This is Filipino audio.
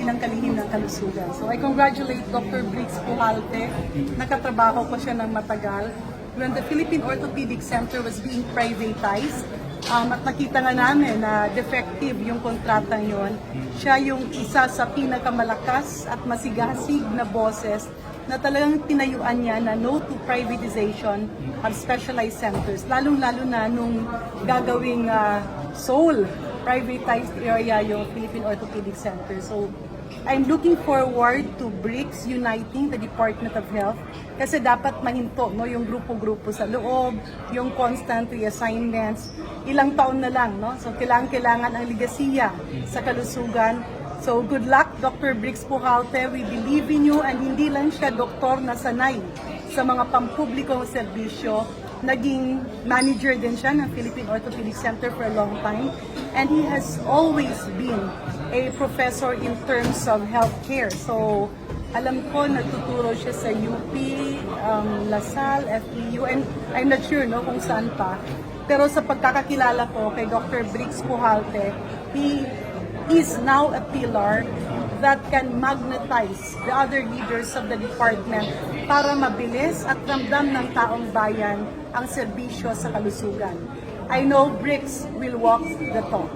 ng kalihim ng kalusugan. So I congratulate Dr. Briggs Pujalte. Nakatrabaho ko siya ng matagal. When the Philippine Orthopedic Center was being privatized, at nakita nga namin na defective yung kontratang yon, siya yung isa sa pinakamalakas at masigasig na boses na talagang tinayuan niya na no to privatization of specialized centers, lalong-lalo na nung gagawing sole privatized area yung Philippine Orthopedic Center. So I'm looking forward to BRICS uniting the Department of Health kasi dapat mahinto no, yung grupo-grupo sa loob, yung constant reassignments, ilang taon na lang. No? So kailangan ang ligasiya sa kalusugan. So good luck, Dr. Briggs Pujalte. We believe in you, and hindi lang siya doktor na sanay sa mga pampublikong serbisyo. Naging manager din siya ng Philippine Orthopedic Center for a long time, and he has always been a professor in terms of healthcare. So alam ko nagtuturo siya sa UP, LaSalle, FEU, and I'm not sure no, kung saan pa. Pero sa pagkakakilala ko kay Dr. Briggs Pujalte, he is now a pillar that can magnetize the other leaders of the department para mabilis at ramdam ng taong bayan ang serbisyo sa kalusugan. I know Briggs will walk the talk.